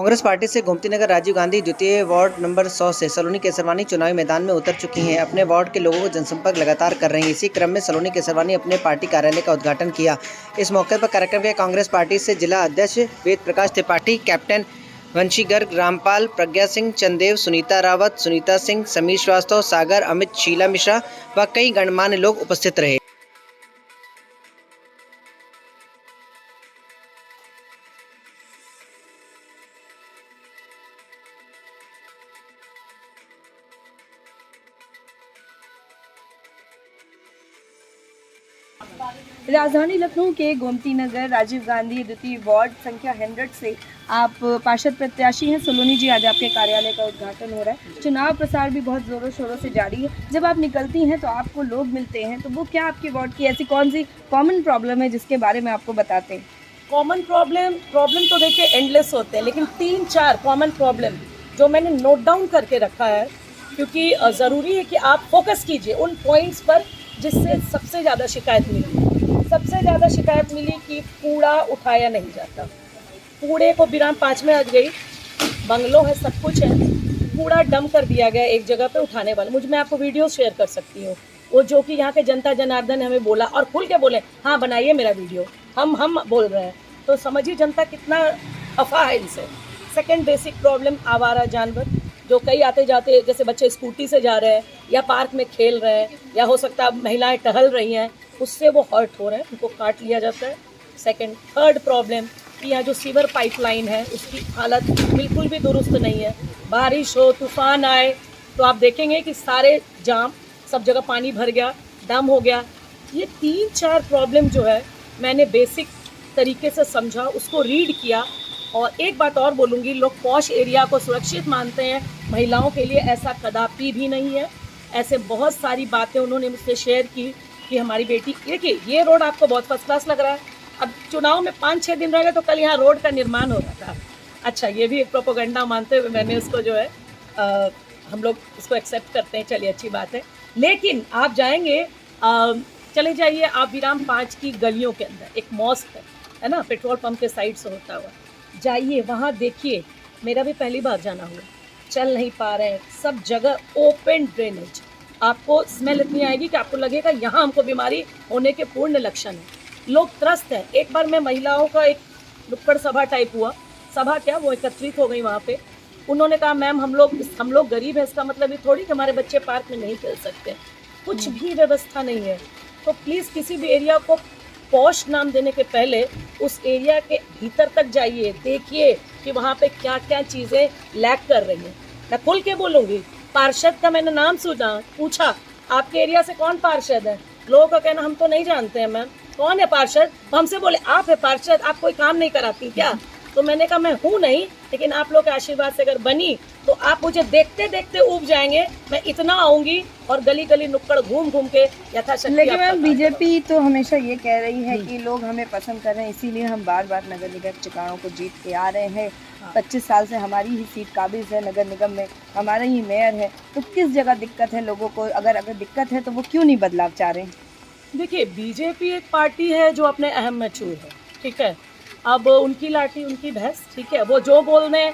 Congress party से गोमतीनगर राजीव गांधी द्वितीय ward number 100 से सलोनी केसरवानी चुनावी मैदान में उतर चुकी हैं। अपने वार्ड के लोगों को जनसंपर्क लगातार कर रही हैं। इसी क्रम में सलोनी केसरवानी अपने पार्टी कार्यालय का उद्घाटन किया। इस मौके पर कार्यक्रम के कांग्रेस पार्टी से जिला अध्यक्ष वेद प्रकाश त्रिपाठी, कैप्टन वंशी गर्ग, रामपाल, प्रज्ञा सिंह, चंदेव, सुनीता रावत, सुनीता सिंह, समीर श्रीवास्तव, सागर, अमित, शीला मिश्रा व कई गणमान्य लोग उपस्थित रहे। राजधानी लखनऊ के गोमती नगर राजीव गांधी द्वितीय वार्ड संख्या 100 से आप पार्षद प्रत्याशी हैं सलोनी जी। आज आपके कार्यालय का उद्घाटन हो रहा है। चुनाव प्रचार भी बहुत ज़ोरों शोरों से जारी है। जब आप निकलती हैं तो आपको लोग मिलते हैं, तो वो क्या आपके वार्ड की ऐसी कौन सी कॉमन प्रॉब्लम है जिसके बारे में आपको बताते हैं? कॉमन प्रॉब्लम तो देखिए एंडलेस होते हैं, लेकिन 3-4 कॉमन प्रॉब्लम जो मैंने नोट डाउन करके रखा है, क्योंकि ज़रूरी है कि आप फोकस कीजिए उन पॉइंट्स पर जिससे सबसे ज़्यादा शिकायत मिली। सबसे ज़्यादा शिकायत मिली कि कूड़ा उठाया नहीं जाता। कूड़े को विराम 5 में आ गई, बंगलों है, सब कुछ है, कूड़ा डंप कर दिया गया एक जगह पे उठाने वाले। मैं आपको वीडियो शेयर कर सकती हूँ, वो जो कि यहाँ के जनता जनार्दन ने हमें बोला और खुल के बोले हाँ बनाइए मेरा वीडियो, हम बोल रहे हैं, तो समझिए जनता कितना खफा है इनसे। सेकेंड बेसिक प्रॉब्लम आवारा जानवर, जो कई आते जाते जैसे बच्चे स्कूटी से जा रहे हैं या पार्क में खेल रहे हैं या हो सकता है महिलाएं टहल रही हैं, उससे वो हर्ट हो रहे हैं, उनको काट लिया जाता है। सेकंड, थर्ड प्रॉब्लम कि यहाँ जो सीवर पाइपलाइन है उसकी हालत बिल्कुल भी दुरुस्त नहीं है। बारिश हो, तूफान आए तो आप देखेंगे कि सारे जाम, सब जगह पानी भर गया, डैम हो गया। ये 3-4 प्रॉब्लम जो है मैंने बेसिक तरीके से समझा, उसको रीड किया। और एक बात और बोलूँगी, लोग पॉश एरिया को सुरक्षित मानते हैं, महिलाओं के लिए ऐसा कदापि भी नहीं है। ऐसे बहुत सारी बातें उन्होंने मुझसे शेयर की कि हमारी बेटी, देखिए ये रोड आपको बहुत फर्स्ट क्लास लग रहा है, अब चुनाव में 5-6 दिन रह गए तो कल यहाँ रोड का निर्माण हो रहा था। अच्छा, ये भी एक प्रोपोगंडा मानते हुए मैंने उसको जो है हम लोग इसको एक्सेप्ट करते हैं, चलिए अच्छी बात है। लेकिन आप जाएंगे, चले जाइए आप विराम 5 की गलियों के अंदर एक मॉस्क है ना, पेट्रोल पंप के साइड से होता हुआ, जाइए वहाँ देखिए। मेरा भी पहली बार जाना हुआ, चल नहीं पा रहे हैं, सब जगह ओपन ड्रेनेज। आपको स्मेल इतनी आएगी कि आपको लगेगा यहाँ हमको बीमारी होने के पूर्ण लक्षण है। लोग त्रस्त हैं। एक बार मैं महिलाओं का एक नुक्कड़ सभा टाइप हुआ, सभा क्या, वो एकत्रित हो गई वहाँ पे। उन्होंने कहा मैम हम लोग गरीब हैं, इसका मतलब ये थोड़ी कि हमारे बच्चे पार्क में नहीं खेल सकते, कुछ भी व्यवस्था नहीं है। तो प्लीज़ किसी भी एरिया को पॉश नाम देने के पहले उस एरिया के भीतर तक जाइए, देखिए कि वहाँ पे क्या क्या चीज़ें लैक कर रही हैं। मैं खुल के बोलूँगी, पार्षद का मैंने नाम सुना, पूछा आपके एरिया से कौन पार्षद है, लोगों का कहना हम तो नहीं जानते हैं मैम, कौन है पार्षद। हमसे बोले आप है पार्षद, आप कोई काम नहीं कराती क्या? तो मैंने कहा मैं हूँ नहीं, लेकिन आप लोग के आशीर्वाद से अगर बनी तो आप मुझे देखते देखते उब जाएंगे। मैं इतना आऊँगी और गली गली नुक्कड़ घूम घूम के यथाशक्ति। लेकिन मैम बीजेपी तो हमेशा ये कह रही है कि लोग हमें पसंद कर रहे हैं, इसीलिए हम बार बार नगर निगम चुनावों को जीत के आ रहे हैं। 25 साल से हमारी ही सीट काबिज है, नगर निगम में हमारा ही मेयर है, तो किस जगह दिक्कत है लोगों को? अगर दिक्कत है तो वो क्यों नहीं बदलाव चाह रहे हैं? देखिए, बीजेपी एक पार्टी है जो अपने अहम में चूर है, ठीक है। अब उनकी लाठी उनकी भैंस, ठीक है, वो जो बोल रहे हैं,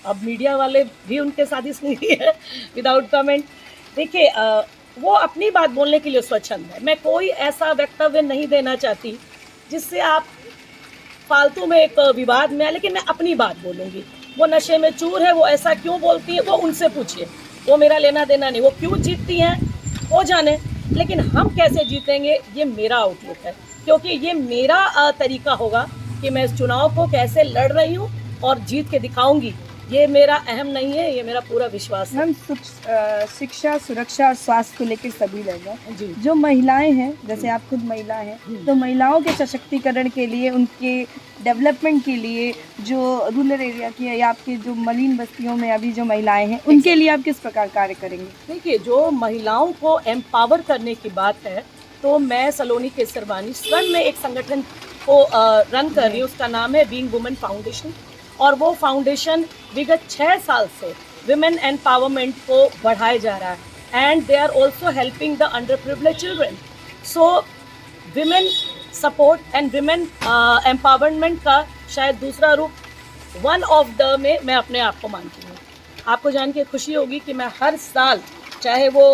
अब मीडिया वाले भी उनके साथ ही सुन रही है विदाउट कमेंट। देखिए, वो अपनी बात बोलने के लिए स्वच्छंद है। मैं कोई ऐसा वक्तव्य नहीं देना चाहती जिससे आप फालतू में एक विवाद में आए, लेकिन मैं अपनी बात बोलूँगी। वो नशे में चूर है, वो ऐसा क्यों बोलती है वो उनसे पूछिए, वो मेरा लेना देना नहीं। वो क्यों जीतती हैं वो जाने, लेकिन हम कैसे जीतेंगे ये मेरा आउटलुक है, क्योंकि ये मेरा तरीका होगा कि मैं इस चुनाव को कैसे लड़ रही हूँ और जीत के दिखाऊंगी। ये मेरा अहम नहीं है, ये मेरा पूरा विश्वास है। हम शिक्षा, सुरक्षा और स्वास्थ्य को लेकर सभी लोग हैं। जो महिलाएं हैं, जैसे आप खुद महिला हैं, तो महिलाओं के सशक्तिकरण के लिए, उनके डेवलपमेंट के लिए, जो रूरल एरिया की या आपके जो मलिन बस्तियों में अभी जो महिलाएं हैं, उनके लिए आप किस प्रकार कार्य करेंगे? देखिए, जो महिलाओं को एम्पावर करने की बात है, तो मैं सलोनी केसरवानी स्वयं में एक संगठन को रन कर रही हूँ। उसका नाम है बीइंग वुमेन फाउंडेशन, और वो फाउंडेशन विगत 6 साल से विमेन एम्पावरमेंट को बढ़ाया जा रहा है, and they are also helping the under privilege children. So women support and women empowerment का शायद दूसरा रूप वन ऑफ द में मैं अपने आप को मानती हूँ। आपको जान के खुशी होगी कि मैं हर साल, चाहे वो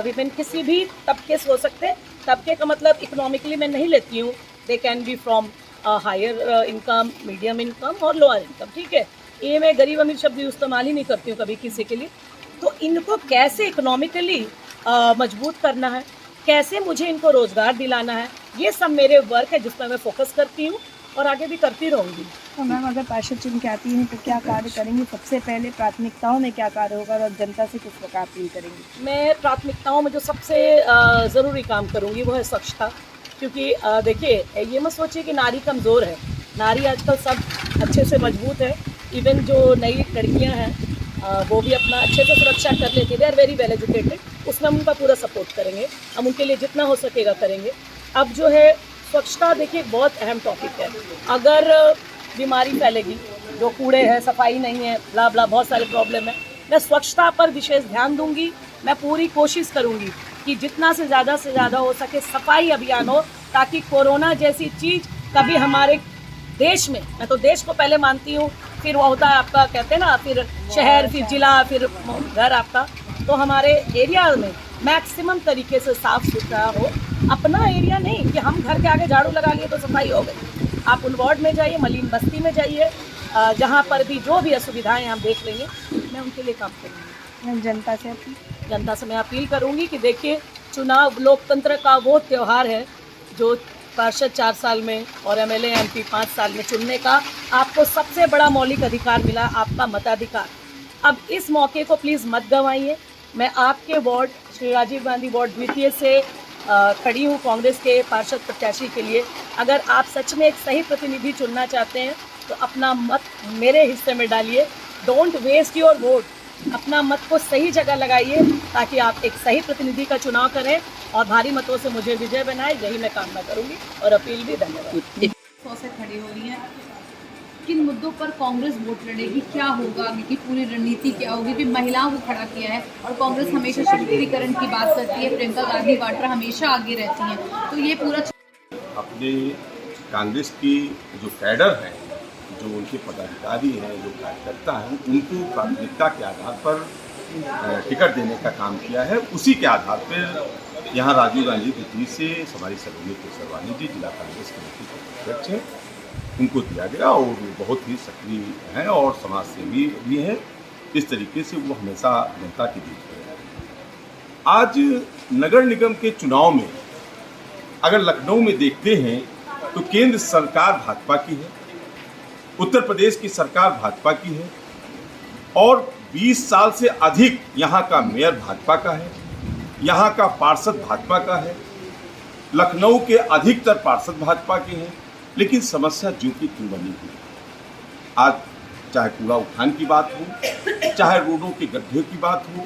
विमेन किसी भी तबके से हो सकते हैं, तबके का मतलब इकोनॉमिकली मैं नहीं लेती हूँ, they can be from higher income, medium income और लोअर इनकम, ठीक है। ये मैं गरीब अमीर शब्द इस्तेमाल ही नहीं करती हूँ कभी किसी के लिए। तो इनको कैसे इकोनॉमिकली मजबूत करना है, कैसे मुझे इनको रोज़गार दिलाना है, ये सब मेरे वर्क है जिस पर मैं फोकस करती हूँ और आगे भी करती रहूँगी। तो मैम, अगर पार्षद चुन के आती हैं तो क्या कार्य करेंगी? सबसे पहले प्राथमिकताओं में क्या कार्य होगा और जनता से किस प्रकार अपील करेंगी? मैं प्राथमिकताओं में जो सबसे ज़रूरी काम करूँगी वो है स्वच्छता। क्योंकि देखिए, ये मत सोचिए कि नारी कमज़ोर है, नारी आजकल सब अच्छे से मजबूत है। इवन जो नई लड़कियां हैं वो भी अपना अच्छे से सुरक्षा कर लेती है, they are very well educated, उसमें हम उनका पूरा सपोर्ट करेंगे, हम उनके लिए जितना हो सकेगा करेंगे। अब जो है स्वच्छता, देखिए बहुत अहम टॉपिक है। अगर बीमारी फैलेगी, जो कूड़े हैं, सफाई नहीं है, ब्ला ब्ला बहुत सारे प्रॉब्लम है, मैं स्वच्छता पर विशेष ध्यान दूंगी। मैं पूरी कोशिश करूंगी कि जितना से ज़्यादा हो सके सफाई अभियान हो, ताकि कोरोना जैसी चीज़ कभी हमारे देश में, मैं तो देश को पहले मानती हूँ, फिर वो होता है आपका, कहते हैं ना, फिर शहर, फिर जिला, फिर घर आपका, तो हमारे एरिया में मैक्सिमम तरीके से साफ़ सुथरा हो। अपना एरिया नहीं कि हम घर के आगे झाड़ू लगा लिए तो सफाई हो गई। आप उन वार्ड में जाइए, मलिन बस्ती में जाइए, जहाँ पर भी जो भी असुविधाएं आप देख लेंगे, मैं उनके लिए काम करूँगी। जनता से मैं अपील करूँगी कि देखिए, चुनाव लोकतंत्र का वो त्यौहार है जो पार्षद 4 साल में और एमएलए एमपी 5 साल में चुनने का आपको सबसे बड़ा मौलिक अधिकार मिला, आपका मताधिकार। अब इस मौके को प्लीज़ मत गंवाइए। मैं आपके वार्ड, श्री राजीव गांधी वार्ड द्वितीय से खड़ी हूँ कांग्रेस के पार्षद प्रत्याशी के लिए। अगर आप सच में एक सही प्रतिनिधि चुनना चाहते हैं तो अपना मत मेरे हिस्से में डालिए। डोंट वेस्ट योर वोट, अपना मत को सही जगह लगाइए ताकि आप एक सही प्रतिनिधि का चुनाव करें और भारी मतों से मुझे विजय बनाए। यही मैं कामना करूंगी और अपील भी। धन्यवाद। 100 से खड़ी हो रही हैं, किन मुद्दों पर कांग्रेस वोट लड़ेगी, क्या होगा, इनकी पूरी रणनीति क्या होगी? कि महिलाओं को खड़ा किया है और कांग्रेस हमेशा सशक्तिकरण की बात करती है, प्रियंका गांधी वाड्रा हमेशा आगे रहती हैं, तो ये पूरा अपने कांग्रेस की जो कैडर है, जो उनके पदाधिकारी हैं, जो कार्यकर्ता हैं, उनको प्राथमिकता के आधार पर टिकट देने का काम किया है। उसी के आधार पर यहाँ राजीव गांधी द्वितीय से हमारी सलोनी केसरवानी जी जिला कांग्रेस कमेटी के अध्यक्ष हैं, उनको दिया गया और वो बहुत ही सक्रिय हैं और समाज सेवी भी हैं। इस तरीके से वो हमेशा जनता के बीच में रहे। आज नगर निगम के चुनाव में अगर लखनऊ में देखते हैं तो केंद्र सरकार भाजपा की है, उत्तर प्रदेश की सरकार भाजपा की है और 20 साल से अधिक यहाँ का मेयर भाजपा का है, यहाँ का पार्षद भाजपा का है, लखनऊ के अधिकतर पार्षद भाजपा के हैं। लेकिन समस्या ज्यों की त्यों बनी हुई। आज चाहे कूड़ा उठान की बात हो, चाहे रोडों के गड्ढे की बात हो,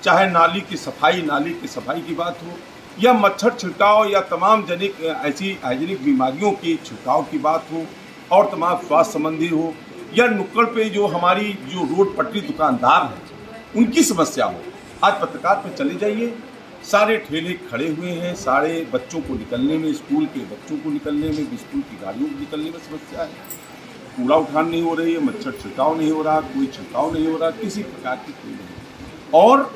चाहे नाली की सफाई की बात हो, या मच्छर छिड़काव या तमाम जनिक ऐसी हाइजीनिक बीमारियों के छिड़काव की बात हो और तमाम स्वास्थ्य संबंधी हो, या नुक्कड़ पे जो हमारी जो रोड पटरी दुकानदार हैं उनकी समस्या हो। आज पत्रकार पे चले जाइए, सारे ठेले खड़े हुए हैं, सारे बच्चों को निकलने में, स्कूल के बच्चों को निकलने में, स्कूल की गाड़ियों को निकलने में समस्या है। कूड़ा उठान नहीं हो रही है, मच्छर छिड़काव नहीं हो रहा, कोई छिड़काव नहीं हो रहा, किसी प्रकार की कोई नहीं। और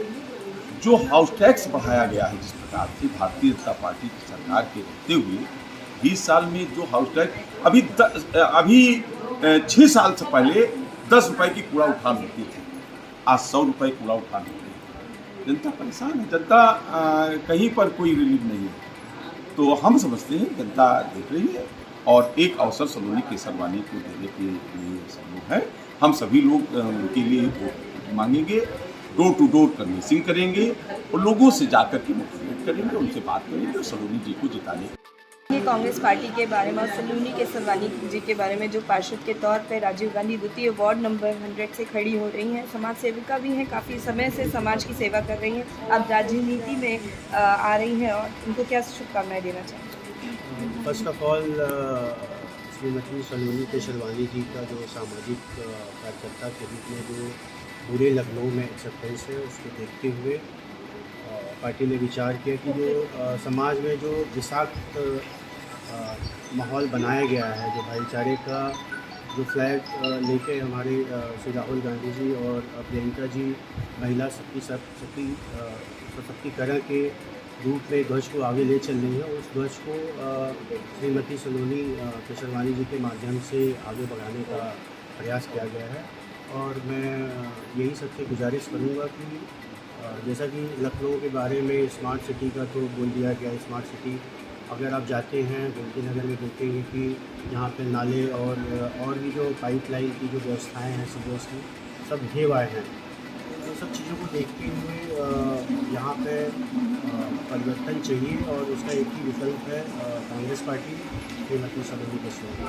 जो हाउस टैक्स बढ़ाया गया है, जिस प्रकार से भारतीय जनता पार्टी की सरकार के रहते हुए 20 साल में जो हाउस टैक्स अभी 6 साल से पहले 10 रुपए की कूड़ा उठान होती थी, आज 100 रुपए कूड़ा उठान होती है। जनता परेशान है, जनता कहीं पर कोई रिलीफ नहीं है। तो हम समझते हैं जनता देख रही है और एक अवसर सलोनी केसरवानी को देने के लिए सब लोग हैं। हम सभी लोग उनके लिए वोट मांगेंगे, डोर टू डोर कन्विंसिंग करेंगे और लोगों से जाकर के मोटिवेट करेंगे, उनसे बात करेंगे और सलोनी जी को जिताने। ये कांग्रेस पार्टी के बारे में और सलोनी केसरवानी जी के बारे में, जो पार्षद के तौर पे राजीव गांधी द्वितीय वार्ड नंबर 100 से खड़ी हो रही हैं, समाज सेविका भी हैं, काफ़ी समय से समाज की सेवा कर रही हैं, अब राजनीति में आ रही हैं और उनको क्या शुभकामनाएं देना चाहेंगे? फर्स्ट ऑफ ऑल श्रीमती सलोनी केसरवानी जी का जो सामाजिक कार्यकर्ता के रूप में जो पूरे लखनऊ में एक्सेप्टेंस है, उसको देखते हुए पार्टी ने विचार किया कि जो समाज में जो विषाक्त माहौल बनाया गया है, जो भाईचारे का जो फ्लैग लेके हमारे श्री राहुल गांधी जी और प्रियंका जी महिला सशक्तिकरण के रूप में ध्वज को आगे ले चल रही है। उस ध्वज को श्रीमती सलोनी केसरवानी जी के माध्यम से आगे बढ़ाने का प्रयास किया गया है। और मैं यही सबसे गुजारिश करूँगा कि जैसा कि लखनऊ के बारे में स्मार्ट सिटी का तो बोल दिया गया, स्मार्ट सिटी अगर आप जाते हैं गोमती नगर में देखेंगे कि यहाँ पे नाले और भी जो पाइपलाइन की जो व्यवस्थाएं हैं सीवर्स की सब हेवाए हैं। तो सब चीज़ों को देखते हुए यहाँ पे परिवर्तन चाहिए और उसका एक ही विकल्प है कांग्रेस पार्टी श्रीमती सलोनी केसरवानी।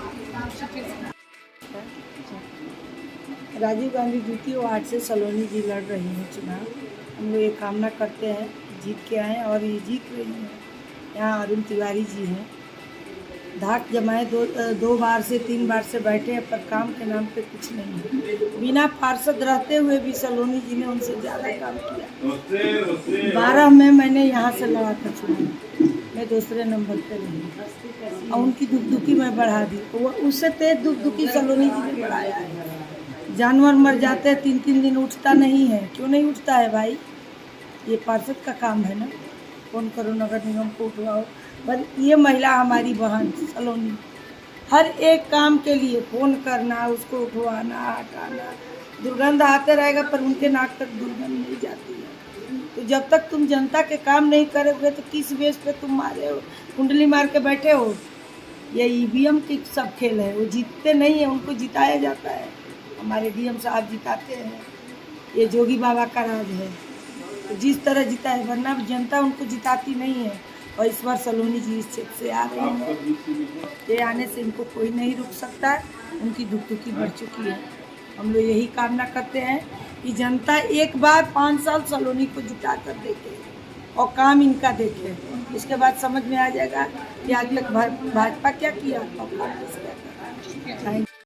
राजीव गांधी द्वितीय वार्ड से सलोनी जी लड़ रही हैं चुनाव। हम लोग ये कामना करते हैं जीत के आएँ और ये जीत रही हैं। यहाँ अरुण तिवारी जी हैं, धाक जमाए दो बार से 3 बार से बैठे हैं पर काम के नाम पे कुछ नहीं है। बिना पार्षद रहते हुए भी सलोनी जी ने उनसे ज़्यादा काम किया। 12 में मैंने यहाँ से लड़ा था चुनाव, मैं दूसरे नंबर पे रही और उनकी दुखदुखी मैं बढ़ा दी। वो उससे तेज दुखदुखी सलोनी जी ने बढ़ाया है। जानवर मर जाते हैं 3-3 दिन उठता नहीं है। क्यों नहीं उठता है भाई? ये पार्षद का काम है ना, फ़ोन करो नगर निगम को उठवाओ। पर ये महिला हमारी बहन सलोनी हर एक काम के लिए फ़ोन करना, उसको उठवाना, हटाना, दुर्गंध आते रहेगा पर उनके नाक तक दुर्गंध नहीं जाती है। तो जब तक तुम जनता के काम नहीं करोगे तो किस बेस पे तुम मारे हो, कुंडली मार के बैठे हो? ये ईवीएम की सब खेल है। वो जीतते नहीं है, उनको जिताया जाता है। हमारे डीएम साहब जिताते हैं, ये जोगी बाबा का राज है। तो जिस तरह जिता है, वरना जनता उनको जिताती नहीं है। और इस बार सलोनी जी इस क्षेत्र से आ रही हैं, ये आने से इनको कोई नहीं रुक सकता है। उनकी दुखदुखी बढ़ चुकी है। हम लोग यही कामना करते हैं कि जनता एक बार 5 साल सलोनी को जिता कर देखे और काम इनका देखे। उसके बाद समझ में आ जाएगा कि आज तक भाजपा क्या किया और कांग्रेस क्या किया।